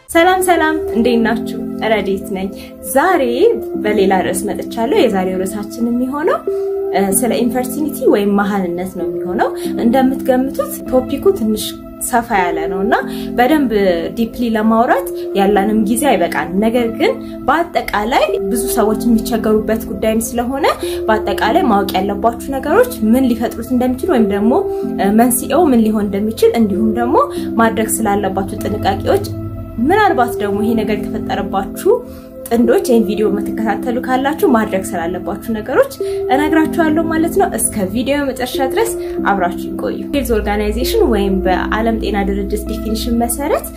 ሰላም ሰላም እንዴት ናችሁ? ረዲት ነኝ። ዛሬ በሌላ ርዕስ መጥቻለሁ። የዛሬው ርዕሳችን የሚሆነው ስለ ኢንፈርቲሊቲ ወይም መሃንነት ነው የሚሆነው። እንደምትገምቱት ቶፒኩ ትንሽ ሰፋ ያለ ነውና በደንብ ዲፕሊ ለማውራት ያለንም ጊዜ አይበቃም። ነገር ግን በአጠቃላይ ብዙ ሰዎች የሚቸገሩበት ጉዳይ ስለሆነ በአጠቃላይ ማወቅ ያለባችሁ ነገሮች ምን ሊፈጥሩት እንደሚችል ወይም ደግሞ መንስኤው ምን ሊሆን እንደሚችል እንዲሁም ደግሞ ማድረግ ስላለባችሁ ጥንቃቄዎች ምናልባት ደግሞ ይሄ ነገር ተፈጠረባችሁ ጥንዶች ይሄን ቪዲዮ መተከታተሉ ካላችሁ ማድረግ ስላለባችሁ ነገሮች እነግራችኋለሁ ማለት ነው። እስከ ቪዲዮ መጨረሻ ድረስ አብራችሁ ቆዩ። ሄልዝ ኦርጋናይዜሽን ወይም በዓለም ጤና ድርጅት ዲፊኒሽን መሰረት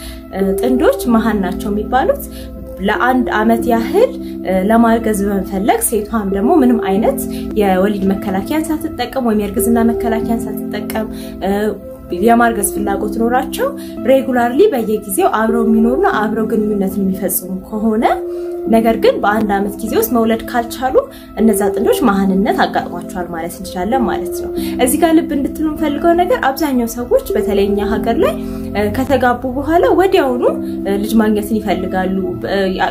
ጥንዶች መሃን ናቸው የሚባሉት ለአንድ አመት ያህል ለማርገዝ በመፈለግ ሴቷም ደግሞ ምንም አይነት የወሊድ መከላከያን ሳትጠቀም ወይም የእርግዝና መከላከያን ሳትጠቀም የማርገዝ ፍላጎት ኖራቸው ሬጉላርሊ በየጊዜው አብረው የሚኖሩና አብረው ግንኙነት የሚፈጽሙ ከሆነ ነገር ግን በአንድ አመት ጊዜ ውስጥ መውለድ ካልቻሉ እነዛ ጥንዶች መሃንነት አጋጥሟቸዋል ማለት እንችላለን ማለት ነው። እዚህ ጋር ልብ እንድትሉ ፈልገው ነገር አብዛኛው ሰዎች በተለይኛ ሀገር ላይ ከተጋቡ በኋላ ወዲያውኑ ልጅ ማግኘትን ይፈልጋሉ።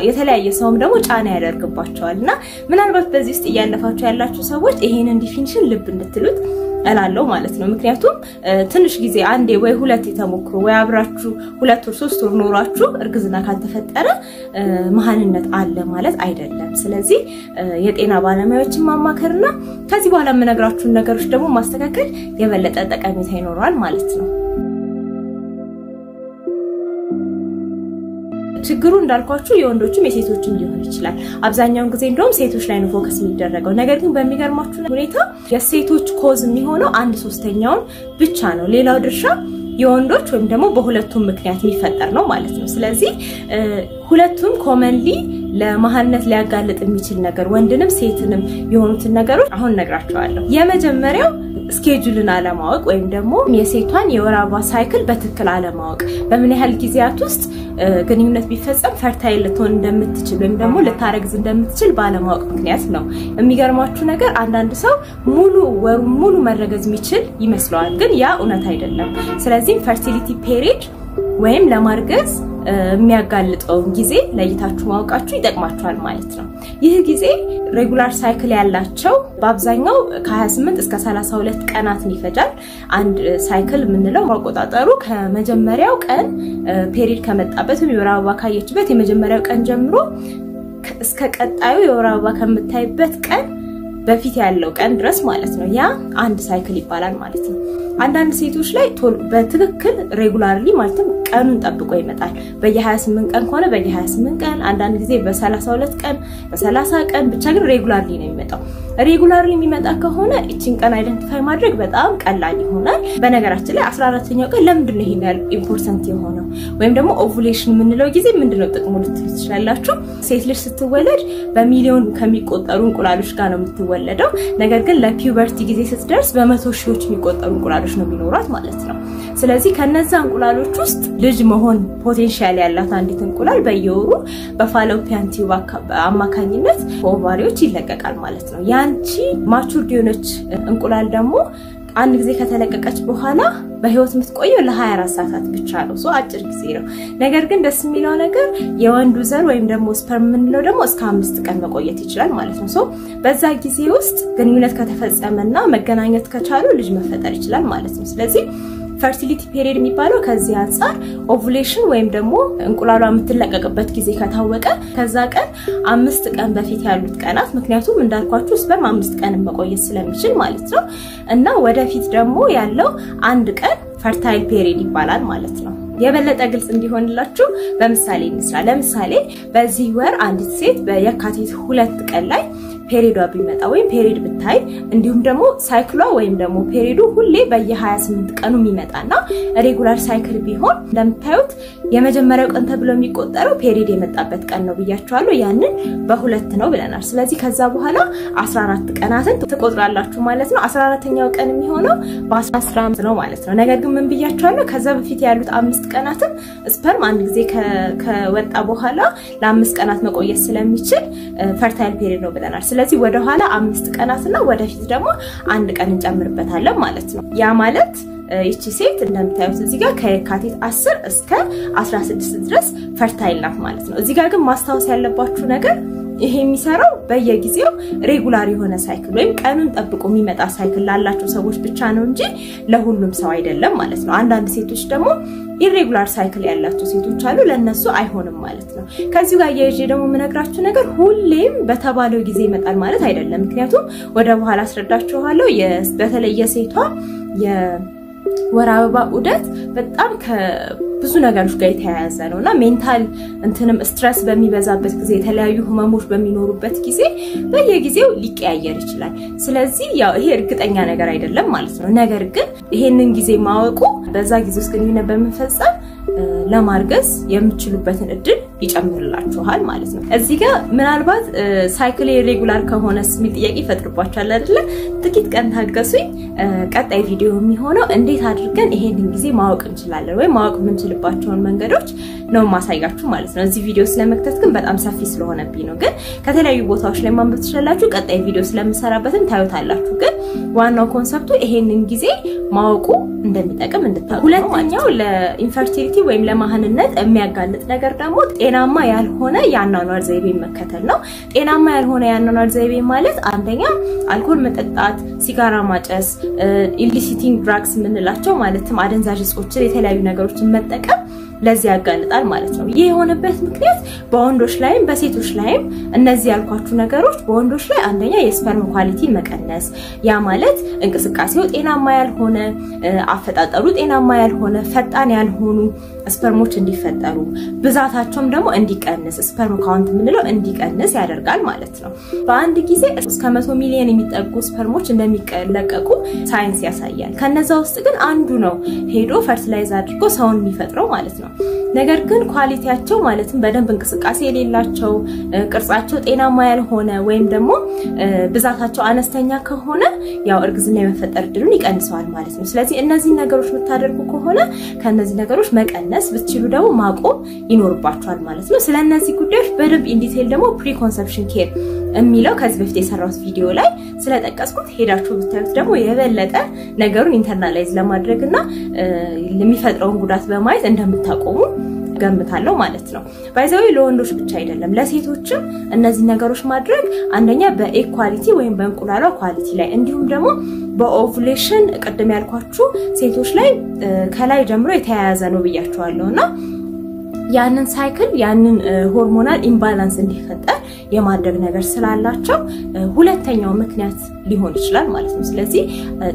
የተለያየ ሰውም ደግሞ ጫና ያደርግባቸዋልና ምናልባት በዚህ ውስጥ እያለፋችሁ ያላችሁ ሰዎች ይሄንን ዲፊኒሽን ልብ እንድትሉት እላለሁ ማለት ነው። ምክንያቱም ትንሽ ጊዜ አንዴ ወይ ሁለት ተሞክሮ ወይ አብራችሁ 2 ወር 3 ወር ኖራችሁ እርግዝና ካልተፈጠረ መሃንነት አለ ማለት አይደለም። ስለዚህ የጤና ባለሙያዎችን ማማከርና ከዚህ በኋላ የምነግራችሁን ነገሮች ደግሞ ማስተካከል የበለጠ ጠቀሜታ ይኖራል ማለት ነው። ችግሩ እንዳልኳችሁ የወንዶችም የሴቶችም ሊሆን ይችላል። አብዛኛውን ጊዜ እንደውም ሴቶች ላይ ነው ፎከስ የሚደረገው። ነገር ግን በሚገርማችሁ ሁኔታ የሴቶች ኮዝ የሚሆነው 1/3 ብቻ ነው። ሌላው ድርሻ የወንዶች ወይም ደግሞ በሁለቱም ምክንያት የሚፈጠር ነው ማለት ነው። ስለዚህ ሁለቱም ኮመንሊ ለመሃንነት ሊያጋልጥ የሚችል ነገር ወንድንም ሴትንም የሆኑትን ነገሮች አሁን ነግራችኋለሁ። የመጀመሪያው ስኬጁልን አለማወቅ ወይም ደግሞ የሴቷን የወር አበባ ሳይክል በትክክል አለማወቅ፣ በምን ያህል ጊዜያት ውስጥ ግንኙነት ቢፈጸም ፈርታይል ልትሆን እንደምትችል ወይም ደግሞ ልታረግዝ እንደምትችል ባለማወቅ ምክንያት ነው። የሚገርማችሁ ነገር አንዳንድ ሰው ሙሉ መረገዝ የሚችል ይመስለዋል፣ ግን ያ እውነት አይደለም። ስለዚህ ፈርቲሊቲ ፔሪድ ወይም ለማርገዝ የሚያጋልጠው ጊዜ ለይታችሁ ማወቃችሁ ይጠቅማችኋል ማለት ነው። ይህ ጊዜ ሬጉላር ሳይክል ያላቸው በአብዛኛው ከ28 እስከ 32 ቀናትን ይፈጃል። አንድ ሳይክል ምንለው ማቆጣጠሩ ከመጀመሪያው ቀን ፔሪድ ከመጣበት ወይም የወር አበባ ካየችበት የመጀመሪያው ቀን ጀምሮ እስከ ቀጣዩ የወር አበባ ከምታይበት ቀን በፊት ያለው ቀን ድረስ ማለት ነው። ያ አንድ ሳይክል ይባላል ማለት ነው። አንዳንድ ሴቶች ላይ በትክክል ሬጉላርሊ ማለትም ቀኑን ጠብቆ ይመጣል። በየ28 ቀን ከሆነ በየ28 ቀን፣ አንዳንድ ጊዜ በ32 ቀን፣ በ30 ቀን ብቻ ግን ሬጉላርሊ ነው የሚመጣው። ሬጉላርሊ የሚመጣ ከሆነ እቺን ቀን አይደንቲፋይ ማድረግ በጣም ቀላል ይሆናል። በነገራችን ላይ 14ኛው ቀን ለምንድን ነው ይሄን ኢምፖርታንት የሆነው ወይም ደግሞ ኦቭዩሌሽን የምንለው ጊዜ ምንድነው ጥቅሙ ልትሉ ትችላላችሁ። ሴት ልጅ ስትወለድ በሚሊዮን ከሚቆጠሩ እንቁላሎች ጋር ነው የምትወለደው። ነገር ግን ለፒውበርቲ ጊዜ ስትደርስ በመቶ ሺዎች የሚቆጠሩ እንቁላሎች ነው የሚኖራት ማለት ነው። ስለዚህ ከነዛ እንቁላሎች ውስጥ ልጅ መሆን ፖቴንሻል ያላት አንዲት እንቁላል በየወሩ በፋሎፒያን ቲዩብ አማካኝነት ኦቫሪዎች ይለቀቃል ማለት ነው። ያንቺ ማቹርድ የሆነች እንቁላል ደግሞ አንድ ጊዜ ከተለቀቀች በኋላ በህይወት የምትቆየው ለ24 ሰዓታት ብቻ ነው። አጭር ጊዜ ነው። ነገር ግን ደስ የሚለው ነገር የወንዱ ዘር ወይም ደግሞ ስፐርም የምንለው ደግሞ እስከ 5 ቀን መቆየት ይችላል ማለት ነው። በዛ ጊዜ ውስጥ ግንኙነት ከተፈጸመና መገናኘት ከቻሉ ልጅ መፈጠር ይችላል ማለት ነው። ስለዚህ ፈርቲሊቲ ፔሪድ የሚባለው ከዚህ አንፃር ኦቭዩሌሽን ወይም ደግሞ እንቁላሏ የምትለቀቅበት ጊዜ ከታወቀ ከዛ ቀን 5 ቀን በፊት ያሉት ቀናት፣ ምክንያቱም እንዳልኳችሁ ስፐርም 5 ቀን መቆየት ስለሚችል ማለት ነው። እና ወደፊት ደግሞ ያለው 1 ቀን ፈርታይል ፔሪድ ይባላል ማለት ነው። የበለጠ ግልጽ እንዲሆንላችሁ በምሳሌ እንስራ። ለምሳሌ በዚህ ወር አንዲት ሴት በየካቲት 2 ቀን ላይ ፔሪዷ ቢመጣ ወይም ፔሪድ ብታይ እንዲሁም ደግሞ ሳይክሏ ወይም ደግሞ ፔሪዱ ሁሌ በየ28 ቀኑ የሚመጣና ሬጉላር ሳይክል ቢሆን እንደምታዩት የመጀመሪያው ቀን ተብሎ የሚቆጠረው ፔሪድ የመጣበት ቀን ነው ብያችኋለሁ። ያንን በ2 ነው ብለናል። ስለዚህ ከዛ በኋላ 14 ቀናትን ትቆጥራላችሁ ማለት ነው። 14ኛው ቀን የሚሆነው በ15 ነው ማለት ነው። ነገር ግን ምን ብያችኋለሁ? ከዛ በፊት ያሉት 5 ቀናትን ስፐርም አንድ ጊዜ ከወጣ በኋላ ለ5 ቀናት መቆየት ስለሚችል ፈርታይል ፔሪድ ነው ብለናል። ስለዚህ ወደ ኋላ 5 ቀናትና ወደፊት ደግሞ 1 ቀን እንጨምርበታለን ማለት ነው። ያ ማለት እቺ ሴት እንደምታዩት እዚህ ጋር ከየካቲት 10 እስከ 16 ድረስ ፈርታይል ናት ማለት ነው እዚህ ጋር ግን ማስተዋወስ ያለባችሁ ነገር ይሄ የሚሰራው በየጊዜው ሬጉላር የሆነ ሳይክል ወይም ቀኑን ጠብቆ የሚመጣ ሳይክል ላላችሁ ሰዎች ብቻ ነው እንጂ ለሁሉም ሰው አይደለም ማለት ነው አንዳንድ ሴቶች ደግሞ ኢሬጉላር ሳይክል ያላቸው ሴቶች አሉ ለነሱ አይሆንም ማለት ነው ከዚህ ጋር የጄ ደግሞ ምነግራችሁ ነገር ሁሌም በተባለው ጊዜ ይመጣል ማለት አይደለም ምክንያቱም ወደ በኋላ አስረዳችኋለሁ በተለይ የሴቷ የወር አበባ ዑደት በጣም ብዙ ነገሮች ጋር የተያያዘ ነውና ሜንታል እንትንም ስትረስ በሚበዛበት ጊዜ የተለያዩ ህመሞች በሚኖሩበት ጊዜ በየጊዜው ሊቀያየር ይችላል ስለዚህ ያው ይሄ እርግጠኛ ነገር አይደለም ማለት ነው ነገር ግን ይሄንን ጊዜ ማወቁ በዛ ጊዜ ውስጥ ግንኙነት በመፈጸም ለማርገዝ የምትችሉበትን እድል ይጨምርላችኋል ማለት ነው እዚህ ጋር ምናልባት ሳይክል ሬጉላር ከሆነስ ምን ጥያቄ ይፈጥርባችኋል አይደለ ጥቂት ቀን ታገሱኝ ቀጣይ ቪዲዮ የሚሆነው እንዴት አድርገን ይሄንን ጊዜ ማወቅ እንችላለን ወይ ማወቅ ምንችልባቸውን መንገዶች ነው ማሳያችሁ ማለት ነው እዚህ ቪዲዮ ስለመክተት ግን በጣም ሰፊ ስለሆነብኝ ነው ግን ከተለያዩ ቦታዎች ላይ ማንበብ ትችላላችሁ ቀጣይ ቪዲዮ ስለምሰራበትም ታዩታላችሁ ግን ዋናው ኮንሰፕቱ ይሄንን ጊዜ ማወቁ እንደሚጠቅም እንድታውቁ ሁለተኛው ለኢንፈርቲሊቲ ወይም ለማህንነት የሚያጋልጥ ነገር ደግሞ ጤናማ ያልሆነ ያናኗር ዘይቤ መከተል ነው ጤናማ ያልሆነ ያናኗር ዘይቤ ማለት አንደኛ አልኮል መጠጣት ሲጋራ ማጨስ ኢሊሲቲንግ ድራግስ ምንላቸው ማለትም አደንዛዥ እጾችን የተለያዩ ነገሮችን መጠቀም ለዚህ ያጋልጣል ማለት ነው ይሄ የሆነበት ምክንያት በወንዶች ላይም በሴቶች ላይም እነዚህ ያልኳችሁ ነገሮች በወንዶች ላይ አንደኛ የስፐርም ኳሊቲ መቀነስ ያ ማለት እንቅስቃሴው ጤናማ ያልሆነ አፈጣጠሩ ጤናማ ያልሆነ ፈጣን ያልሆኑ ስፐርሞች እንዲፈጠሩ ብዛታቸውም ደግሞ እንዲቀንስ ስፐርም ካውንት ምንለው እንዲቀንስ ያደርጋል ማለት ነው በአንድ ጊዜ እስከ 100 ሚሊዮን የሚጠጉ ስፐርሞች እንደሚለቀቁ ሳይንስ ያሳያል ከነዛ ውስጥ ግን አንዱ ነው ሄዶ ፈርቲላይዝ አድርጎ ሰውን የሚፈጥረው ማለት ነው ነገር ግን ኳሊቲያቸው ማለትም በደንብ እንቅስቃሴ የሌላቸው ቅርጻቸው ጤናማ ያልሆነ ወይም ደግሞ ብዛታቸው አነስተኛ ከሆነ ያው እርግዝና የመፈጠር እድሉን ይቀንሰዋል ማለት ነው ስለዚህ እነዚህ ነገሮች መታደርጉ ከሆነ ከነዚህ ነገሮች መቀነስ ብትችሉ ደግሞ ማቆም ይኖርባችኋል ማለት ነው ስለነዚህ ጉዳዮች በደንብ ኢን ዲቴል ደግሞ ፕሪ ኮንሰፕሽን ኬር የሚለው ከዚህ በፊት የሰራሁት ቪዲዮ ላይ ስለጠቀስኩት ሄዳችሁ ብታዩት ደግሞ የበለጠ ነገሩን ኢንተርናላይዝ ለማድረግና ለሚፈጥረውን ጉዳት በማየት እንደምታቆሙ ገምታለሁ ማለት ነው ባይዘው ለወንዶች ብቻ አይደለም ለሴቶችም እነዚህ ነገሮች ማድረግ አንደኛ በኤግ ኳሊቲ ወይም በእንቁላሏ ኳሊቲ ላይ እንዲሁም ደግሞ በኦቭሌሽን ቀደም ያልኳችሁ ሴቶች ላይ ከላይ ጀምሮ የተያያዘ ነው ብያችኋለሁና ያንን ሳይክል ያንን ሆርሞናል ኢምባላንስ እንዲፈጠር የማድረግ ነገር ስላላቸው ሁለተኛው ምክንያት ሊሆን ይችላል ማለት ነው ስለዚህ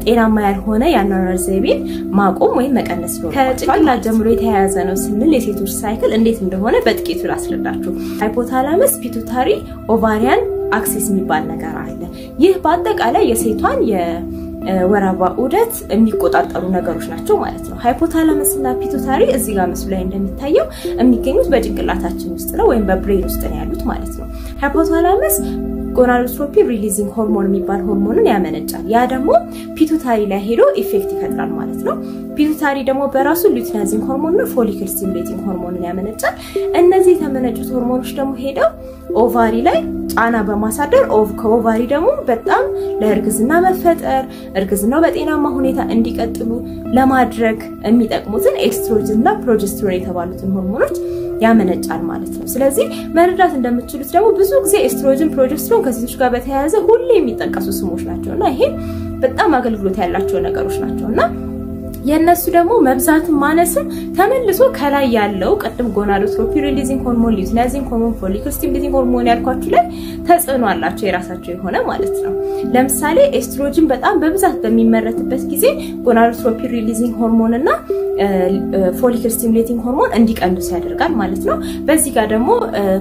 ጤናማ ያልሆነ ያናኗር ዘይቤን ማቆም ወይ መቀነስ ነው ከጭንቅላት ጀምሮ የተያያዘ ነው ስንል የሴቶች ሳይክል እንዴት እንደሆነ በጥቂቱ ላስረዳችሁ ሃይፖታላመስ ፒቱታሪ ኦቫሪያን አክሲስ የሚባል ነገር አለ ይህ በአጠቃላይ የሴቷን ወር አበባ ዑደት የሚቆጣጠሩ ነገሮች ናቸው ማለት ነው ሃይፖታላመስ እና ፒቱታሪ እዚህ ጋር መስሉ ላይ እንደሚታየው የሚገኙት በጭንቅላታችን ውስጥ ነው ወይም በብሬን ውስጥ ነው ያሉት ማለት ነው ሃይፖታላመስ gonadotropin releasing hormone የሚባል ሆርሞንን ያመነጫል ያ ደግሞ ፒቱታሪ ላይ ሄዶ ኢፌክት ይፈጥራል ማለት ነው ፒቱታሪ ደግሞ በራሱ ሉቲናዚንግ ሆርሞን ነው ፎሊክል ስቲሙሌቲንግ ሆርሞንን ያመነጫል እነዚህ የተመነጩት ሆርሞኖች ደግሞ ሄደው ኦቫሪ ላይ ጫና በማሳደር ከኦቫሪ ደግሞ በጣም ለእርግዝና መፈጠር እርግዝናው በጤናማ ሁኔታ እንዲቀጥሉ ለማድረግ የሚጠቅሙትን ኤስትሮጅን እና ፕሮጀስትሮን የተባሉትን ሆርሞኖች ያመነጫል ማለት ነው ስለዚህ መረዳት እንደምትችሉት ደግሞ ብዙ ጊዜ ኤስትሮጅን ፕሮጀስትሮን ከሴቶች ጋር በተያያዘ ሁሌ የሚጠቀሱ ስሞች ናቸውና ይሄ በጣም አገልግሎት ያላቸው ነገሮች ናቸውና የነሱ ደግሞ መብዛት ማነስም ተመልሶ ከላይ ያለው ቀጥም gonadotropin releasing hormone luteinizing hormone follicle stimulating hormone ያልኳችሁ ላይ ተጽዕኖ አላቸው የራሳቸው የሆነ ማለት ነው ለምሳሌ ኤስትሮጅን በጣም በብዛት በሚመረትበት ጊዜ gonadotropin releasing hormone እና follicle stimulating hormone እንዲቀንሱ ያደርጋል ማለት ነው በዚህ ጋር ደግሞ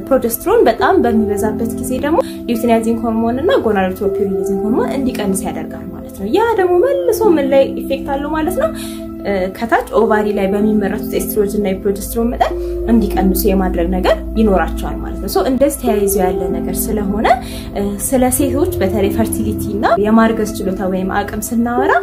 ፕሮጀስትሮን በጣም በሚበዛበት ጊዜ ደግሞ luteinizing hormone እና gonadotropin releasing hormone እንዲቀንሱ ያደርጋል ማለት ነው ያ ደግሞ መልሶ ምን ላይ ኢፌክት አለው ማለት ነው ከታች ኦቫሪ ላይ በሚመረቱት ኤስትሮጅን እና ፕሮጀስትሮን መጠን እንዲቀንሱ የማድረግ ነገር ይኖራቸዋል ማለት ነው እንደዚህ ተያይዞ ያለ ነገር ስለሆነ ስለ ሴቶች በተለይ ፈርቲሊቲ እና የማርገዝ ችሎታ ወይም አቅም ስናወራ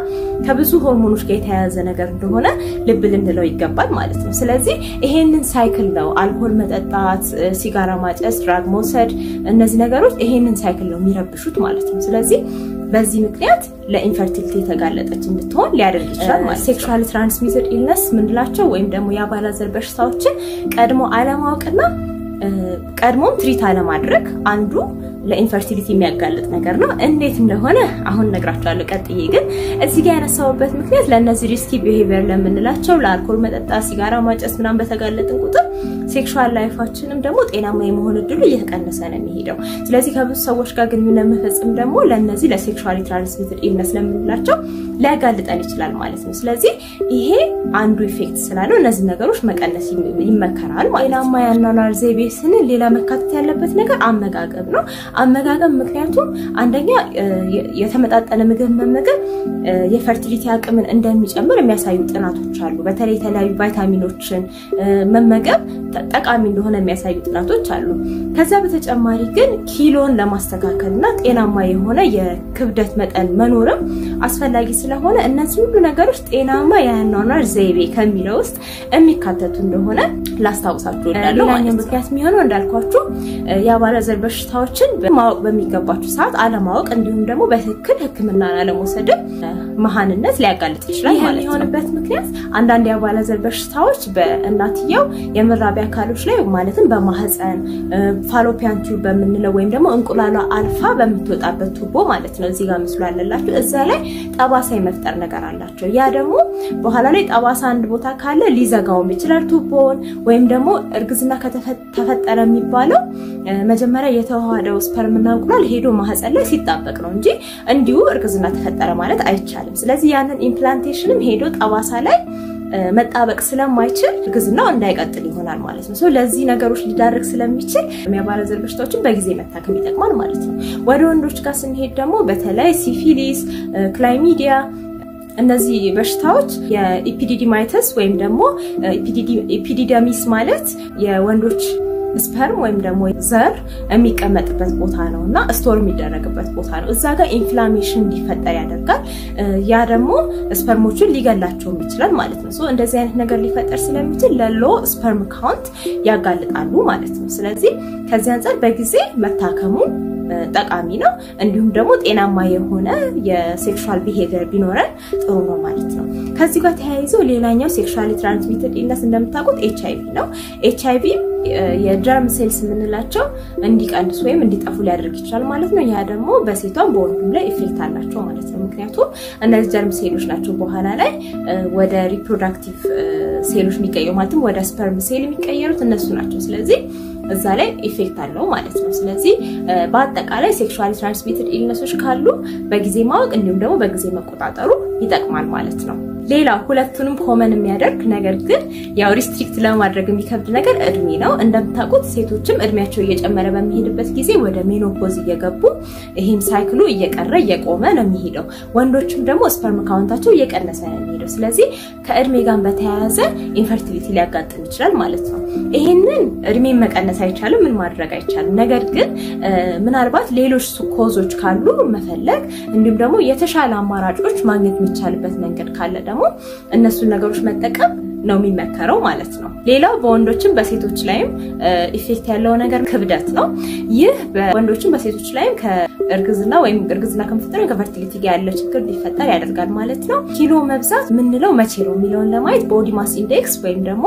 ከብዙ ሆርሞኖች ጋር የተያያዘ ነገር እንደሆነ ልብ ልንለው ይገባል ማለት ነው ስለዚህ ይሄንን ሳይክል ነው አልኮል መጠጣት ሲጋራ ማጨስ ድራግ መውሰድ እነዚህ ነገሮች ይሄንን ሳይክል ነው የሚረብሹት ማለት ነው ስለዚህ በዚህ ምክንያት ለኢንፈርቲሊቲ ተጋለጠች እንድትሆን ሊያደርግ ይችላል ማለት ሴክሹዋሊ ትራንስሚትድ ኢልነስ ምንላቸው ወይም ደግሞ የአባላዘር በሽታዎችን ቀድሞ አለማወቅና ቀድሞም ትሪት አለማድረግ አንዱ ለኢንፈርቲሊቲ የሚያጋልጥ ነገር ነው እንዴት እንደሆነ አሁን ነግራችኋለሁ ቀጥዬ ግን እዚህ ጋር ያነሳውበት ምክንያት ለነዚህ ሪስኪ ቢሄቪየር ለምንላቸው ለአልኮል መጠጣት ሲጋራ ማጨስ ምናምን በተጋለጥን ቁጥር ሴክሹዋል ላይፋችንም ደግሞ ጤናማ የመሆን እድሉ እየተቀነሰ ነው የሚሄደው ስለዚህ ከብዙ ሰዎች ጋር ግንኙነት መፈጸም ደግሞ ለነዚህ ለሴክሹዋሊ ትራንስሚትድ ኢልነስ ለምንላቸው ሊያጋልጠን ይችላል ማለት ነው ስለዚህ ይሄ አንዱ ኢፌክት ስላለው እነዚህ ነገሮች መቀነስ ይመከራል ማለት ነው ጤናማ ያኗኗር ዘይቤ ስንል ሌላ መካተት ያለበት ነገር አመጋገብ ነው አመጋገብ ምክንያቱም አንደኛ የተመጣጠነ ምግብ መመገብ የፈርቲሊቲ አቅምን እንደሚጨምር የሚያሳዩ ጥናቶች አሉ በተለይ የተለያዩ ቫይታሚኖችን መመገብ ጠቃሚ እንደሆነ የሚያሳዩ ጥናቶች አሉ ከዛ በተጨማሪ ግን ኪሎን ለማስተካከልና ጤናማ የሆነ የክብደት መጠን መኖርም አስፈላጊ ስለሆነ እነዚህ ሁሉ ነገሮች ጤናማ ያኗኗር ዘይቤ ከሚለው ውስጥ የሚካተቱ እንደሆነ ላስታውሳችሁ እላለሁ ማለት ነው ምክንያት የሚሆነው እንዳልኳችሁ የአባላዘር በሽታዎችን ማወቅ በሚገባችሁ ሰዓት አለማወቅ እንዲሁም ደግሞ በትክክል ህክምና አለመውሰድ መሃንነት ሊያጋልጥ ይችላል ማለት ነው የሆነበት ምክንያት አንዳንድ የአባላዘር በሽታዎች በእናትየው የመራቢያ አካሎች ላይ ማለትም በማህፀን ፋሎፒያን ቲዩብ በመንለው ወይም ደግሞ እንቁላሏ አልፋ በመትወጣበት ቱቦ ማለት ነው እዚህ ጋር መስሎ ያለላችሁ እዛ ላይ ጠባሳ የመፍጠር ነገር አላቸው ያ ደግሞ በኋላ ላይ ጠባሳ አንድ ቦታ ካለ ሊዘጋው ይችላል ቱቦውን ወይም ደግሞ እርግዝና ከተፈጠረ የሚባለው መጀመሪያ የተዋሃደው ስፐርምና እንቁላል ሄዶ ማህፀን ላይ ሲጣበቅ ነው እንጂ እንዲሁ እርግዝና ተፈጠረ ማለት አይቻልም ስለዚህ ያንን ኢምፕላንቴሽንም ሄዶ ጠባሳ ላይ መጣበቅ ስለማይችል እርግዝናው እንዳይቀጥል ይሆናል ማለት ነው ለዚህ ነገሮች ሊዳርግ ስለሚችል የአባላዘር በሽታዎችን በጊዜ መታከም ይጠቅማል ማለት ነው ወደ ወንዶች ጋር ስንሄድ ደግሞ በተለይ ሲፊሊስ ክላይሚዲያ እነዚህ በሽታዎች የኢፒዲዲማይተስ ወይም ደግሞ ኢፒዲዲሚስ ማለት የወንዶች ስፐርም ወይም ደግሞ ዘር የሚቀመጥበት ቦታ ነውና ስቶር የሚደረግበት ቦታ ነው እዛ ጋር ኢንፍላሜሽን እንዲፈጠር ያደርጋል ያ ደግሞ ስፐርሞቹን ሊገላቸው ይችላል ማለት ነው እንደዚህ አይነት ነገር ሊፈጠር ስለሚችል ለሎ ስፐርም ካውንት ያጋልጣሉ ማለት ነው ስለዚህ ከዚህ አንፃር በጊዜ መታከሙ ጠቃሚ ነው እንዲሁም ደግሞ ጤናማ የሆነ የሴክሹዋል ቢሄቪየር ቢኖረን ጥሩ ነው ማለት ነው ከዚህ ጋር ተያይዞ ሌላኛው ሴክሹዋሊ ትራንስሚትድ ኢልነስ እንደምታውቁት ኤችአይቪ ነው ኤችአይቪ የጀርም ሴልስ ምንላቸው እንዲቀንሱ ወይም እንዲጠፉ ሊያደርግ ይችላል ማለት ነው ያ ደግሞ በሴቷም በወንዱም ላይ ኢፌክት አላቸው ማለት ነው ምክንያቱም እነዚህ ጀርም ሴሎች ናቸው በኋላ ላይ ወደ ሪፕሮዳክቲቭ ሴሎች የሚቀየሩ ማለትም ወደ ስፐርም ሴል የሚቀየሩት እነሱ ናቸው ስለዚህ እዛ ላይ ኢፌክት አለው ማለት ነው ስለዚህ በአጠቃላይ ሴክሹዋሊ ትራንስሚትድ ኢልነሶች ካሉ በጊዜ ማወቅ እንዲሁም ደግሞ በጊዜ መቆጣጠሩ ይጠቅማል ማለት ነው ሌላ ሁለቱንም ኮመን የሚያደርግ ነገር ግን ያው ሪስትሪክት ለማድረግ የሚከብድ ነገር እድሜ ነው እንደምታውቁት ሴቶችም እድሜያቸው እየጨመረ በሚሄድበት ጊዜ ወደ ሜኖፖዝ እየገቡ ይሄም ሳይክሉ እየቀረ እየቆመ ነው የሚሄደው ወንዶችም ደግሞ ስፐርም ካውንታቸው እየቀነሰ ነው የሚሄደው ስለዚህ ከእድሜ ጋር በተያያዘ ኢንፈርቲሊቲ ሊያጋጥም ይችላል ማለት ነው ይሄንን እድሜ መቀነስ አይቻልም ምን ማድረግ አይቻልም ነገር ግን ምናልባት ሌሎች ኮዞች ካሉ መፈለግ እንዲሁም ደግሞ የተሻለ አማራጮች ማግኘት የሚቻልበት መንገድ ካለ ደግሞ እነሱ ነገሮች መጠቀም ነው የሚመከረው ማለት ነው ሌላው በወንዶችም በሴቶች ላይም ኢፌክት ያለው ነገር ክብደት ነው ይህ በወንዶችም በሴቶች ላይም ከእርግዝና ወይም እርግዝና ከመፈጠር ከፈርቲሊቲ ጋር ያለ ችግር ሊፈጠር ያደርጋል ማለት ነው ኪሎ መብዛት ምንለው መቼ ነው የሚለውን ለማየት ቦዲ ማስ ኢንዴክስ ወይም ደግሞ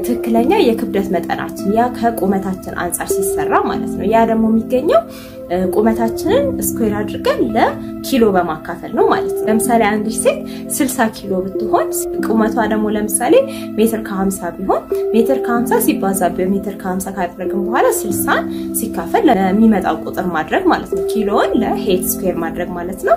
ትክክለኛ የክብደት መጠናችን ያ ከቁመታችን አንፃር ሲሰራ ማለት ነው ያ ደግሞ የሚገኘው ቁመታችንን ስኩዌር አድርገን ለኪሎ በማካፈል ነው ማለት ነው ለምሳሌ አንድ ሴት 60 ኪሎ ብትሆን ቁመቷ ደግሞ ለምሳሌ ሜትር ከ50 ቢሆን ሜትር ከ50 ሲባዛ በሜትር ከ50 ካደረግን በኋላ 60 ሲካፈል ለሚመጣው ቁጥር ማድረግ ማለት ነው ኪሎን ለሄድ ስኩዌር ማድረግ ማለት ነው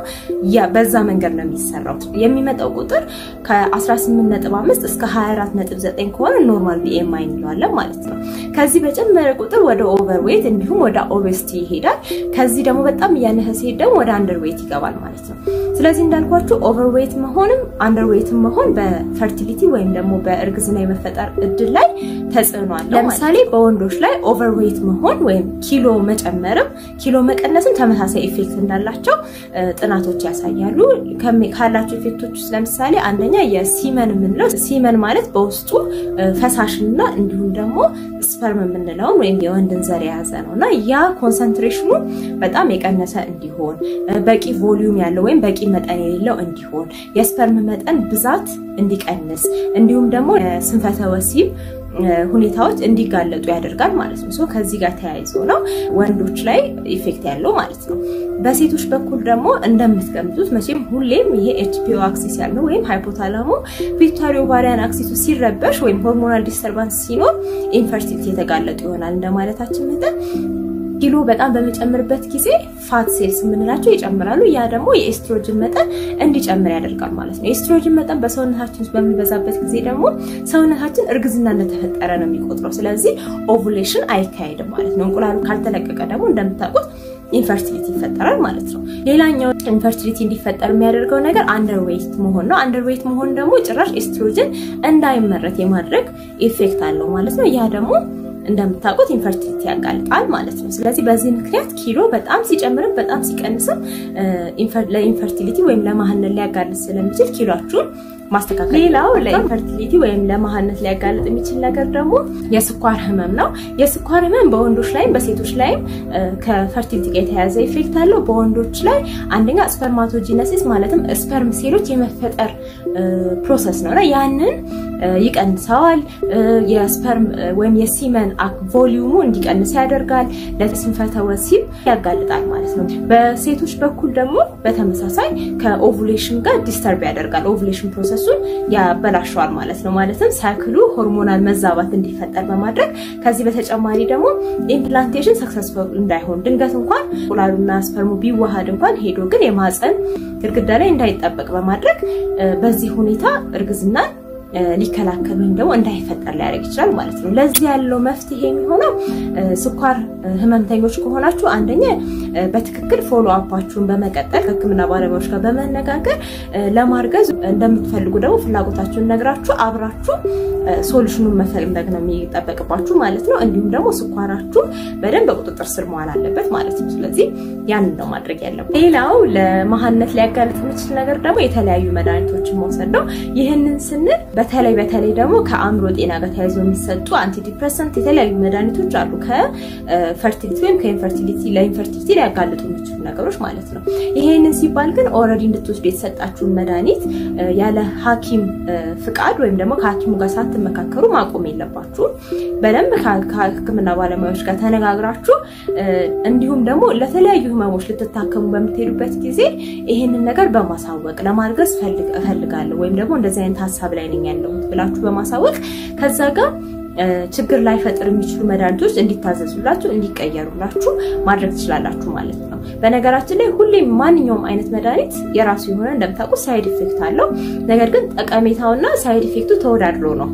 ያ በዛ መንገድ ነው የሚሰራው የሚመጣው ቁጥር ከ18.5 እስከ 24.9 ከሆነ ኖርማል BMI እንለዋለን ማለት ነው ከዚህ በጨመረ ቁጥር ወደ ኦቨርዌት እንዲሁም ወደ ኦቤሲቲ ይሄዳል ከዚህ ደግሞ በጣም ያነሰ ሲሄድ ደግሞ ወደ አንደርዌት ይገባል ማለት ነው ስለዚህ እንዳልኳችሁ ኦቨርዌት መሆንም አንደርዌት መሆን በፈርቲሊቲ ወይም ደግሞ በእርግዝና የመፈጠር እድል ላይ ተጽዕኖ አለው። ለምሳሌ በወንዶች ላይ ኦቨርዌት መሆን ወይም ኪሎ መጨመርም ኪሎ መቀነስም ተመሳሳይ ኢፌክት እንዳላቸው ጥናቶች ያሳያሉ። ካላቸው ኢፌክቶች ውስጥ ለምሳሌ አንደኛ የሲመን የምንለው ሲመን ማለት በውስጡ ፈሳሽና እንዲሁም ደግሞ ስፐርም የምንለው ወይም የወንድን ዘር የያዘ ነውና ያ ኮንሰንትሬሽኑ በጣም የቀነሰ እንዲሆን በቂ ቮሊዩም ያለው ወይም በቂ መጠን የሌለው እንዲሆን የስፐርም መጠን ብዛት እንዲቀንስ እንዲሁም ደግሞ ስንፈተ ወሲብ ሁኔታዎች እንዲጋለጡ ያደርጋል ማለት ነው። ከዚህ ጋር ተያይዞ ነው ወንዶች ላይ ኢፌክት ያለው ማለት ነው። በሴቶች በኩል ደግሞ እንደምትገምቱት መቼም ሁሌም ይሄ ኤችፒኦ አክሲስ ያለው ወይም ሃይፖታላሞ ፒቱታሪ ኦቫሪያን አክሲሱ ሲረበሽ ወይም ሆርሞናል ዲስተርባንስ ሲኖር ኢንፈርቲሊቲ የተጋለጡ ይሆናል እንደማለታችን መጠን ኪሎ በጣም በመጨመርበት ጊዜ ፋት ሴልስ ምንላቸው ይጨምራሉ። ያ ደግሞ የኤስትሮጅን መጠን እንዲጨምር ያደርጋል ማለት ነው። ኤስትሮጅን መጠን በሰውነታችን ውስጥ በሚበዛበት ጊዜ ደግሞ ሰውነታችን እርግዝና እንደተፈጠረ ነው የሚቆጥረው። ስለዚህ ኦቭዩሌሽን አይካሄድም ማለት ነው። እንቁላሉ ካልተለቀቀ ደግሞ እንደምታውቁት ኢንፈርቲሊቲ ይፈጠራል ማለት ነው። ሌላኛው ኢንፈርቲሊቲ እንዲፈጠር የሚያደርገው ነገር አንደርዌት መሆን ነው። አንደርዌት መሆን ደግሞ ጭራሽ ኤስትሮጅን እንዳይመረት የማድረግ ኢፌክት አለው ማለት ነው። ያ ደግሞ እንደምታውቁት ኢንፈርቲሊቲ ያጋልጣል ማለት ነው። ስለዚህ በዚህ ምክንያት ኪሎ በጣም ሲጨምርም በጣም ሲቀንስም ለኢንፈርቲሊቲ ወይም ለማህነል ሊያጋልጥ ስለሚችል ኪሎአችሁን ማስተካከል። ሌላው ለኢንፈርቲሊቲ ወይም ለማህነት ሊያጋልጥ የሚችል ነገር ደግሞ የስኳር ህመም ነው። የስኳር ህመም በወንዶች ላይ በሴቶች ላይ ከፈርቲሊቲ ጋር የተያያዘ ኢፌክት አለው። በወንዶች ላይ አንደኛ ስፐርማቶጂነሲስ ማለትም ስፐርም ሴሎች የመፈጠር ፕሮሰስ ነውና ያንን ይቀንሳል። የስፐርም ወይም የሲመን ቮሊዩሙ እንዲቀንስ ያደርጋል። ለስንፈተ ወሲብ ያጋልጣል ማለት ነው። በሴቶች በኩል ደግሞ በተመሳሳይ ከኦቭዩሌሽን ጋር ዲስተርብ ያደርጋል። ኦቭዩሌሽን ፕሮሰሱን ያበላሻል ማለት ነው። ማለትም ሳይክሉ ሆርሞናል መዛባት እንዲፈጠር በማድረግ ከዚህ በተጨማሪ ደግሞ ኢምፕላንቴሽን ሰክሰስፉል እንዳይሆን ድንገት እንኳን እንቁላሉና ስፐርሙ ቢዋሃድ እንኳን ሄዶ ግን የማህፀን ግድግዳ ላይ እንዳይጣበቅ በማድረግ በዚህ ሁኔታ እርግዝና ሊከላከል ወይም ደግሞ እንዳይፈጠር ሊያደርግ ይችላል ማለት ነው። ለዚህ ያለው መፍትሄ የሚሆነው ስኳር ህመምተኞች ከሆናችሁ አንደኛ በትክክል ፎሎ አፓችሁን በመቀጠል ከህክምና ባለሙያዎች ጋር በመነጋገር ለማርገዝ እንደምትፈልጉ ደግሞ ፍላጎታችሁን ነግራችሁ አብራችሁ ሶሉሽኑን መፈለግ ነው የሚጠበቅባችሁ ማለት ነው። እንዲሁም ደግሞ ስኳራችሁ በደንብ በቁጥጥር ስር መዋል አለበት ማለት ነው። ስለዚህ ያንን ነው ማድረግ ያለበት። ሌላው ለማህነት ሊያጋልጥ የሚችል ነገር ደግሞ የተለያዩ መድኃኒቶችን መውሰድ ነው። ይህንን ስንል በተለይ ደግሞ ከአእምሮ ጤና ጋር ተያይዞ የሚሰጡ አንቲ ዲፕሬሰንት የተለያዩ መድኃኒቶች አሉ ከፈርቲሊቲ ወይም ከኢንፈርቲሊቲ ለኢንፈርቲሊቲ ሊያጋልጡ የሚችሉ ነገሮች ማለት ነው። ይሄንን ሲባል ግን ኦልሬዲ እንድትወስዱ የተሰጣችሁን መድኃኒት ያለ ሐኪም ፍቃድ ወይም ደግሞ ከሐኪሙ ጋር ሳትመካከሩ ማቆም የለባችሁም። በደንብ ከህክምና ባለሙያዎች ጋር ተነጋግራችሁ እንዲሁም ደግሞ ለተለያዩ ህመሞች ልትታከሙ በምትሄዱበት ጊዜ ይሄንን ነገር በማሳወቅ ለማርገዝ ፈልጋለሁ ወይም ደግሞ እንደዚህ አይነት ሐሳብ ላይ ነኝ ያለሁት ብላችሁ በማሳወቅ ከዛ ጋር ችግር ላይ ፈጥር የሚችሉ መድኃኒቶች እንዲታዘዙላችሁ እንዲቀየሩላችሁ ማድረግ ትችላላችሁ ማለት ነው። በነገራችን ላይ ሁሌም ማንኛውም አይነት መድኃኒት የራሱ የሆነ እንደምታውቁ ሳይድ ኢፌክት አለው። ነገር ግን ጠቀሜታውና ሳይድ ኢፌክቱ ተወዳድሮ ነው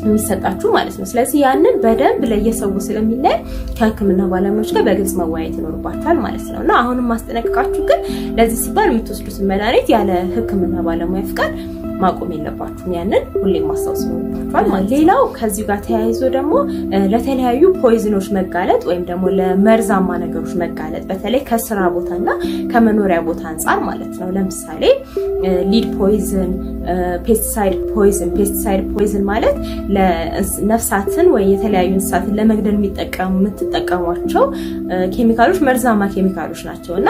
የሚሰጣችሁ ማለት ነው። ስለዚህ ያንን በደንብ ለየሰው ስለሚለይ ከህክምና ባለሙያዎች ጋር በግልጽ መወያየት ይኖርባችኋል ማለት ነውና አሁንም ማስጠነቀቃችሁ ግን ለዚህ ሲባል የምትወስዱት መድኃኒት ያለ ህክምና ባለሙያ ፍቃድ ማቆም የለባችሁም። ያንን ሁሌም ማስታወስ ይኖርባችኋል ማለት። ሌላው ከዚህ ጋር ተያይዞ ደግሞ ለተለያዩ ፖይዝኖች መጋለጥ ወይም ደግሞ ለመርዛማ ነገሮች መጋለጥ በተለይ ከስራ ቦታና ከመኖሪያ ቦታ አንፃር ማለት ነው። ለምሳሌ ሊድ ፖይዝን፣ ፔስቲሳይድ ፖይዝን ማለት ለነፍሳትን ወይ የተለያዩ እንስሳትን ለመግደል የምትጠቀሟቸው ኬሚካሎች መርዛማ ኬሚካሎች ናቸውና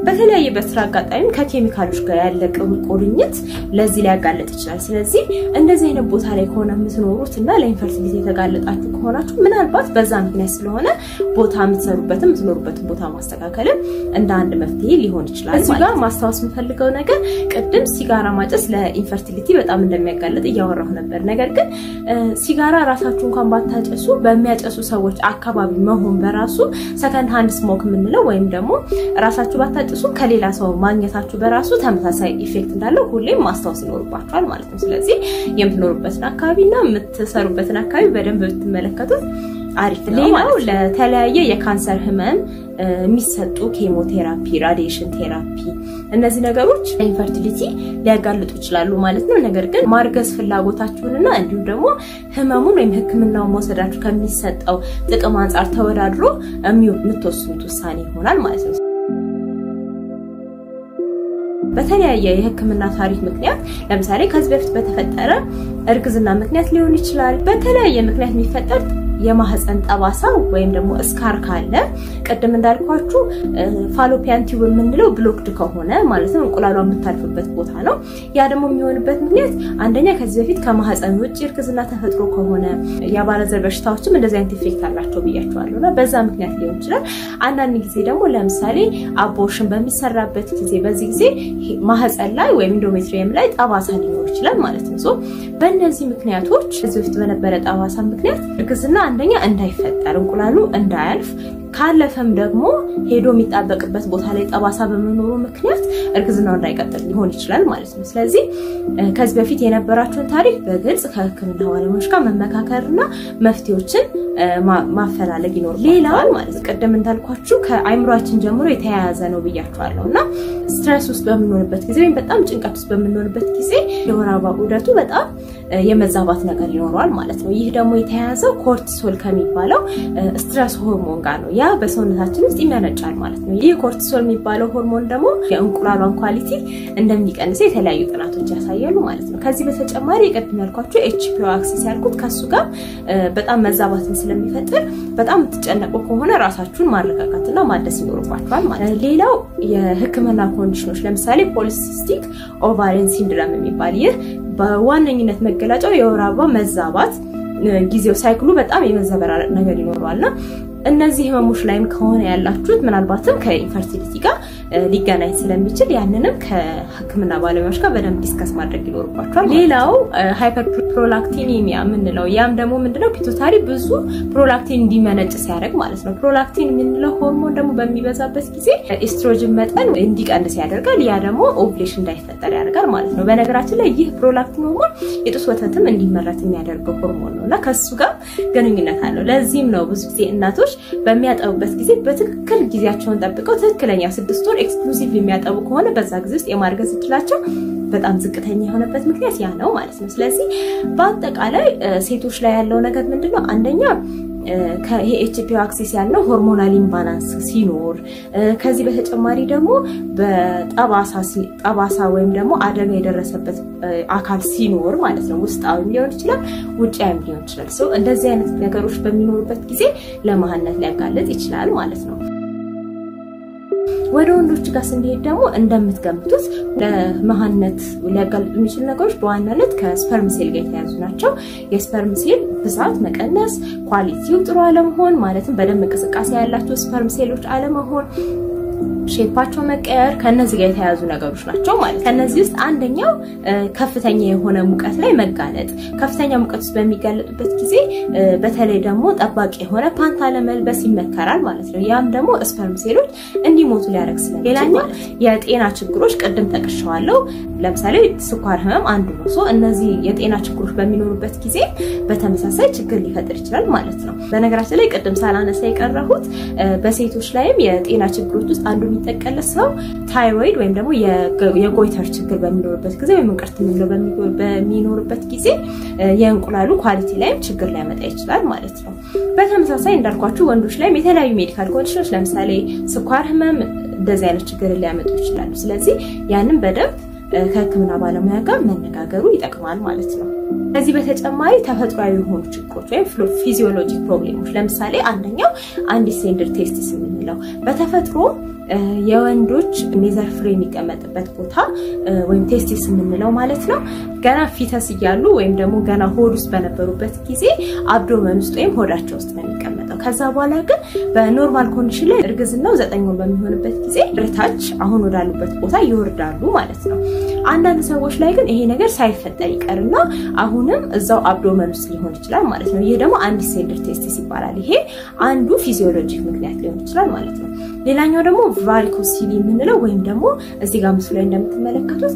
በተለያየ በስራ አጋጣሚ ከኬሚካሎች ጋር ያለ ቁርኝት ለዚህ ሊያጋለጥ ይችላል። ስለዚህ እንደዚህ አይነት ቦታ ላይ ሆነ የምትኖሩትና ለኢንፈርቲሊቲ የተጋለጣችሁ ከሆናችሁ ምናልባት በዛ ምክንያት ስለሆነ ቦታ የምትኖሩበትን ቦታ ማስተካከል እንደ አንድ መፍትሄ ሊሆን ይችላል። እዚህ ጋር ማስታወስ የምፈልገው ነገር ቅድም ሲጋራ ማጨስ ለኢንፈርቲሊቲ በጣም እንደሚያጋልጥ እያወራሁ ነበር። ነገር ግን ሲጋራ ራሳችሁ እንኳን ባታጨሱ በሚያጨሱ ሰዎች አካባቢ መሆን በራሱ ሰከንድ ሃንድ ስሞክ የምንለው ወይም ደግሞ ራሳችሁ ባታጨሱ ከሌላ ሰው ማግኘታችሁ በራሱ ተመሳሳይ ኢፌክት እንዳለው ሁሌም ማስታወስ ይኖርባችኋል ማለት ነው። ስለዚህ የምትኖሩበትን አካባቢና የምትሰሩበትን አካባቢ በደንብ ብትመለከቱት አሪፍ ነው ማለት ነው ለተለያየ የካንሰር ህመም የሚሰጡ ኬሞቴራፒ ራዲዬሽን ቴራፒ እነዚህ ነገሮች ኢንፈርቲሊቲ ሊያጋልጡ ይችላሉ ማለት ነው ነገር ግን ማርገዝ ፍላጎታችሁንና እንዲሁ ደግሞ ህመሙን ወይም ህክምናውን መውሰዳችሁ ከሚሰጠው ጥቅም አንፃር ተወዳድሮ የምትወስኑት ውሳኔ ይሆናል ማለት ነው በተለያየ የህክምና ታሪክ ምክንያት ለምሳሌ ከዚህ በፊት በተፈጠረ እርግዝና ምክንያት ሊሆን ይችላል በተለያየ ምክንያት የሚፈጠር የማህፀን ጠባሳ ወይም ደግሞ ስካር ካለ ቀደም እንዳልኳችሁ ፋሎፒያን ቲዩብ የምንለው ብሎክድ ከሆነ ማለት ነው እንቁላሏ የምታልፍበት ቦታ ነው ያ ደግሞ የሚሆንበት ምክንያት አንደኛ ከዚህ በፊት ከማህፀን ውጭ እርግዝና ተፈጥሮ ከሆነ ያባለዘር በሽታዎችም እንደዚህ አይነት ኢፌክት አላቸው ብያችኋለሁና በዛ ምክንያት ሊሆን ይችላል አንዳንድ ጊዜ ደግሞ ለምሳሌ አቦርሽን በሚሰራበት ጊዜ በዚህ ጊዜ ማህፀን ላይ ወይም ኢንዶሜትሪየም ላይ ጠባሳ ሊኖር ይችላል ማለት ነው ሶ በእነዚህ ምክንያቶች ከዚህ በፊት በነበረ ጠባሳ ምክንያት እርግዝና አንደኛ እንዳይፈጠር እንቁላሉ እንዳያልፍ ካለፈም ደግሞ ሄዶ የሚጣበቅበት ቦታ ላይ ጠባሳ በመኖሩ ምክንያት እርግዝናው እንዳይቀጥል ሊሆን ይችላል ማለት ነው ስለዚህ ከዚህ በፊት የነበራችሁን ታሪክ በግልጽ ከህክምና ባለሙያዎች ጋር መመካከርና መፍትሄዎችን ማፈላለግ ይኖርባል ሌላው ማለት ቀደም እንዳልኳችሁ ከአይምሮአችን ጀምሮ የተያያዘ ነው ብያችኋለሁና ስትሬስ ውስጥ በመኖርበት ጊዜ ወይም በጣም ጭንቀት ውስጥ በመኖርበት ጊዜ የወር አበባ ዑደቱ በጣም የመዛባት ነገር ይኖራል ማለት ነው ይህ ደግሞ የተያያዘው ኮርቲሶል ከሚባለው ስትሬስ ሆርሞን ጋር ነው ያ በሰውነታችን ውስጥ ይመነጫል ማለት ነው ይህ ኮርቲሶል የሚባለው ሆርሞን ደግሞ የእንቁላሏን ኳሊቲ እንደሚቀንስ የተለያዩ ጥናቶች ያሳያሉ ማለት ነው ከዚህ በተጨማሪ ቀደም ያልኳችሁ ኤችፒኦ አክሲስ ያልኩት ከሱ ጋር በጣም መዛባትን ስለሚፈጥር በጣም ተጨነቁ ከሆነ ራሳችሁን ማረጋጋትና ማደስ ይኖርባችኋል ማለት ነው ሌላው የህክምና ኮንዲሽኖች ለምሳሌ ፖሊሲስቲክ ኦቫሪያን ሲንድሮም የሚባል ይህ በዋነኝነት መገለጫው የወር አበባ መዛባት ጊዜው ሳይክሉ በጣም የመዘበራረቅ ነገር ይኖራልና እነዚህ ህመሞች ላይም ከሆነ ያላችሁት ምናልባትም ከኢንፈርቲሊቲ ጋር ሊገናኝ ስለሚችል ያንንም ከህክምና ባለሙያዎች ጋር በደንብ ዲስከስ ማድረግ ይኖርባችኋል ሌላው ሃይፐርፕሮላክቲኒሚያ ምንለው ያም ደግሞ ምንድነው ፒቱታሪ ብዙ ፕሮላክቲን እንዲመነጭ ሲያደርግ ማለት ነው ፕሮላክቲን ምንለው ሆርሞን ደግሞ በሚበዛበት ጊዜ ኤስትሮጅን መጠን እንዲቀንስ ያደርጋል ያ ደግሞ ኦቭሌሽን እንዳይፈጠር ያደርጋል ማለት ነው በነገራችን ላይ ይህ ፕሮላክቲን ሆርሞን የጡት ወተትም እንዲመረት የሚያደርገው ሆርሞን ነውና ከሱ ጋር ግንኙነት አለው ለዚህም ነው ብዙ ጊዜ እናቶች በሚያጠቡበት ጊዜ በትክክል ጊዜያቸውን ጠብቀው ትክክለኛ 6 ወር ኤክስክሉሲቭ የሚያጠቡ ከሆነ በዛ ጊዜ ውስጥ የማርገዝ እድላቸው በጣም ዝቅተኛ የሆነበት ምክንያት ያ ነው ማለት ነው ስለዚህ በአጠቃላይ ሴቶች ላይ ያለው ነገር ምንድነው አንደኛ ከኤችፒኦ አክሲስ ያለው ሆርሞናል ኢምባላንስ ሲኖር ከዚህ በተጨማሪ ደግሞ በጠባሳ ወይም ደግሞ አደጋ የደረሰበት አካል ሲኖር ማለት ነው ውስጣዊም ሊሆን ይችላል ውጫዊም ሊሆን ይችላል ሶ እንደዚህ አይነት ነገሮች በሚኖርበት ጊዜ ለማህነት ሊያጋልጥ ይችላል ማለት ነው ወደ ወንዶች ጋር ስንሄድ ደግሞ እንደምትገምቱት ለማህነት ሊያጋልጡ የሚችሉ ነገሮች በዋናነት ከስፐርም ሴል ጋር የተያዙ ናቸው የስፐርም ሴል ብዛት መቀነስ ኳሊቲው ጥሩ አለመሆን ማለትም በደም እንቅስቃሴ ያላቸው ስፐርም ሴሎች አለመሆን ሼፓቸው መቀየር ከነዚህ ጋር የተያዙ ነገሮች ናቸው ማለት ከነዚህ ውስጥ አንደኛው ከፍተኛ የሆነ ሙቀት ላይ መጋለጥ ከፍተኛ ሙቀት ውስጥ በሚጋለጡበት ጊዜ በተለይ ደግሞ ጠባቂ የሆነ ፓንታ ለመልበስ ይመከራል ማለት ነው ያም ደግሞ ስፐርም ሴሎች እንዲሞቱ ሊያደርግ ስለሚችል ሌላኛው የጤና ችግሮች ቀደም ተቀሽዋለሁ ለምሳሌ ስኳር ህመም አንዱ ነው ሶ እነዚህ የጤና ችግሮች በሚኖሩበት ጊዜ በተመሳሳይ ችግር ሊፈጥር ይችላል ማለት ነው በነገራችን ላይ ቀደም ሳላነሳ የቀረሁት በሴቶች ላይም የጤና ችግሮች ውስጥ አንዱ የሚጠቀለስ ነው ታይሮይድ ወይም ደግሞ የጎይተር ችግር በሚኖርበት ጊዜ ወይም እንቅርት ምንለው በሚኖርበት ጊዜ የእንቁላሉ ኳሊቲ ላይም ችግር ሊያመጣ ይችላል ማለት ነው በተመሳሳይ እንዳልኳችሁ ወንዶች ላይም የተለያዩ ሜዲካል ኮንዲሽኖች ለምሳሌ ስኳር ህመም እንደዚህ አይነት ችግር ሊያመጡ ይችላሉ ስለዚህ ያንን በደንብ ከህክምና ባለሙያ ጋር መነጋገሩ ይጠቅማል ማለት ነው ከዚህ በተጨማሪ ተፈጥሯዊ የሆኑ ችግሮች ወይም ፊዚዮሎጂክ ፕሮብሌሞች ለምሳሌ አንደኛው አንዲሴንደር ቴስቲስ የምንለው በተፈጥሮ የወንዶች ሜዘር ፍሬ የሚቀመጥበት ቦታ ወይም ቴስቲስ የምንለው ማለት ነው ገና ፊተስ ይያሉ ወይም ደግሞ ገና ሆድ ውስጥ በነበሩበት ጊዜ አብዶመን ውስጥ ወይም ሆዳቸው ውስጥ ነው የሚቀመጠው ከዛ በኋላ ግን በኖርማል ኮንዲሽን ላይ እርግዝናው 9 ወር በሚሆንበት ጊዜ ርታች አሁን ወዳሉበት ቦታ ይወርዳሉ ማለት ነው አንዳንድ ሰዎች ላይ ግን ይሄ ነገር ሳይፈጠር ይቀርና አሁንም እዛው አብዶመን ውስጥ ሊሆን ይችላል ማለት ነው ይሄ ደግሞ አንዲሴንደር ቴስቲስ ይባላል ይሄ አንዱ ፊዚዮሎጂክ ምክንያት ሊሆን ይችላል ማለት ነው ሌላኛው ደግሞ ቫሪኮሲሊ የምንለው ወይም ደግሞ እዚህ ጋር ምስሉ ላይ እንደምትመለከቱት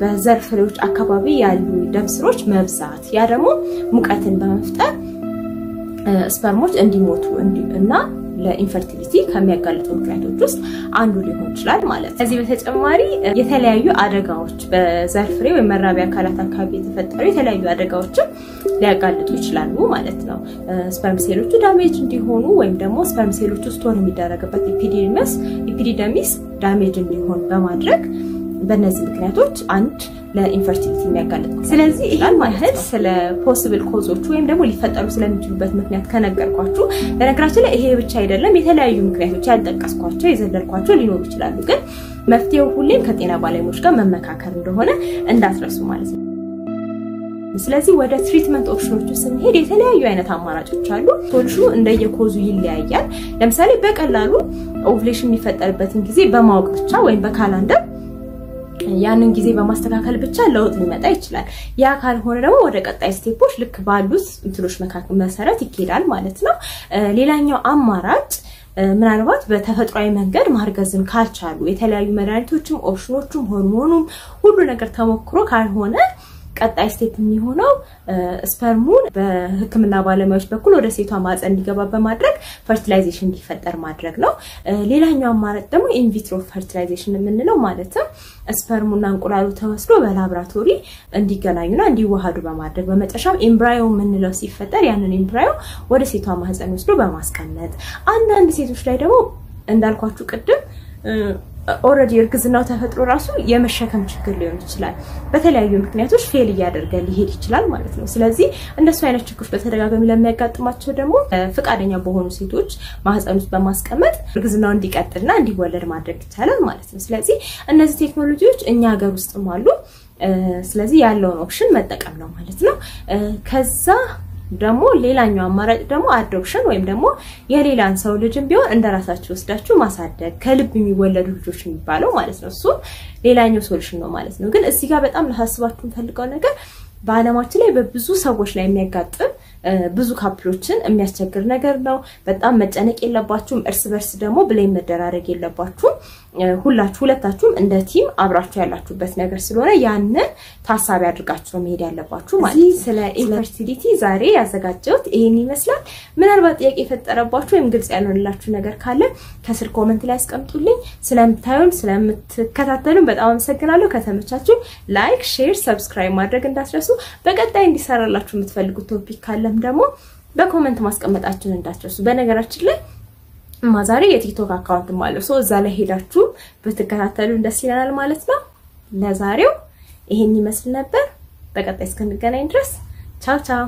በዘር ፍሬዎች አካባቢ ያሉ ደም ስሮች መብዛት ያ ደግሞ ሙቀትን በመፍጠር ስፐርሞች እንዲሞቱ እና ለኢንፈርቲሊቲ ከሚያጋልጡ ምክንያቶች ውስጥ አንዱ ሊሆን ይችላል ማለት ነው። ከዚህ በተጨማሪ የተለያዩ አደጋዎች በዘር ፍሬ ወይ መራቢያ አካላት አካባቢ የተፈጠሩ የተለያዩ አደጋዎችም ሊያጋልጡ ይችላሉ ማለት ነው። ስፐርም ሴሎቹ ዳሜጅ እንዲሆኑ ወይም ደግሞ ስፐርም ሴሎቹ ስቶር የሚደረግበት ኢፒዲደሚስ ዳሜጅ እንዲሆን በማድረግ በእነዚህ ምክንያቶች አንድ ለኢንፈርቲሊቲ የሚያጋልጥ። ስለዚህ ይሄን ማለት ስለ ፖሲብል ኮዞች ወይም ደግሞ ሊፈጠሩ ስለሚችሉበት ምክንያት ከነገርኳችሁ በነገራችን ላይ ይሄ ብቻ አይደለም የተለያዩ ምክንያቶች ያልጠቀስኳቸው የዘለልኳቸው ሊኖሩ ይችላሉ ግን መፍትሄው ሁሌም ከጤና ባለሙያዎች ጋር መመካከር እንደሆነ እንዳትረሱ ማለት ነው። ስለዚህ ወደ ትሪትመንት ኦፕሽኖቹ ስንሄድ የተለያዩ አይነት አማራጮች አሉ። ሶሉሽኑ እንደየኮዙ ይለያያል። ለምሳሌ በቀላሉ ኦቭሌሽን የሚፈጠርበትን ጊዜ በማወቅ ብቻ ወይም በካላንደር ያንን ጊዜ በማስተካከል ብቻ ለውጥ ሊመጣ ይችላል። ያ ካልሆነ ደግሞ ወደ ቀጣይ ስቴፖች ልክ ባሉት እንትሎች መሰረት ይኬዳል ማለት ነው። ሌላኛው አማራጭ ምናልባት በተፈጥሯዊ መንገድ ማርገዝን ካልቻሉ የተለያዩ መድኃኒቶችም ኦፕሽኖችም ሆርሞኑም ሁሉ ነገር ተሞክሮ ካልሆነ ቀጣይ ስቴፕ የሚሆነው ስፐርሙን በህክምና ባለሙያዎች በኩል ወደ ሴቷ ማህፀን እንዲገባ በማድረግ ፈርቲላይዜሽን እንዲፈጠር ማድረግ ነው። ሌላኛው አማራጭ ደግሞ ኢንቪትሮ ፈርቲላይዜሽን የምንለው ማለትም ስፐርሙና እንቁላሉ ተወስዶ በላብራቶሪ እንዲገናኙና እንዲዋሃዱ በማድረግ በመጨረሻም ኤምብራዮ የምንለው ሲፈጠር ያንን ኤምብራዮ ወደ ሴቷ ማህፀን ወስዶ በማስቀመጥ አንዳንድ ሴቶች ላይ ደግሞ እንዳልኳችሁ ቅድም ኦሬዲ እርግዝናው ተፈጥሮ ራሱ የመሸከም ችግር ሊሆን ይችላል። በተለያዩ ምክንያቶች ፌል ያደርገ ሊሄድ ይችላል ማለት ነው። ስለዚህ እንደሱ አይነት ችግሮች በተደጋጋሚ ለሚያጋጥማቸው ደግሞ ፍቃደኛ በሆኑ ሴቶች ማህፀን ውስጥ በማስቀመጥ እርግዝናው እንዲቀጥልና እንዲወለድ ማድረግ ይቻላል ማለት ነው። ስለዚህ እነዚህ ቴክኖሎጂዎች እኛ ሀገር ውስጥም አሉ። ስለዚህ ያለውን ኦፕሽን መጠቀም ነው ማለት ነው። ከዛ ደግሞ ሌላኛው አማራጭ ደግሞ አዶፕሽን ወይም ደግሞ የሌላን ሰው ልጅም ቢሆን እንደራሳችሁ ወስዳችሁ ማሳደግ ከልብ የሚወለዱ ልጆች የሚባለው ማለት ነው። እሱ ሌላኛው ሶሉሽን ነው ማለት ነው። ግን እዚህ ጋር በጣም ለሐስባችሁ ፈልገው ነገር በአለማችን ላይ በብዙ ሰዎች ላይ የሚያጋጥም ብዙ ካፕሎችን የሚያስቸግር ነገር ነው። በጣም መጨነቅ የለባችሁም። እርስ በርስ ደግሞ ብሌም መደራረግ የለባችሁም። ሁለታችሁም እንደ ቲም አብራችሁ ያላችሁበት ነገር ስለሆነ ያንን ታሳቢ አድርጋችሁ መሄድ ያለባችሁ ማለት ነው። ስለ ኢንፈርቲሊቲ ዛሬ ያዘጋጀሁት ይሄን ይመስላል። ምናልባት ጥያቄ የፈጠረባችሁ ወይም ግልጽ ያልሆነላችሁ ነገር ካለ ከስር ኮሜንት ላይ አስቀምጡልኝ። ስለምታዩን ስለምትከታተሉን በጣም አመሰግናለሁ። ከተመቻችሁ ላይክ፣ ሼር፣ ሰብስክራይብ ማድረግ እንዳትረሱ። በቀጣይ እንዲሰራላችሁ የምትፈልጉት ቶፒክ ካለም ደግሞ በኮሜንት ማስቀመጣችሁን እንዳትረሱ። በነገራችን ላይ ማዛሬ የቲክቶክ አካውንት ማለት ነው እዛ ላይ ሄዳችሁ ብትከታተሉ ደስ ይላል ማለት ነው። ለዛሬው ይሄን ይመስል ነበር። በቀጣይ እስከንገናኝ ድረስ ቻው ቻው።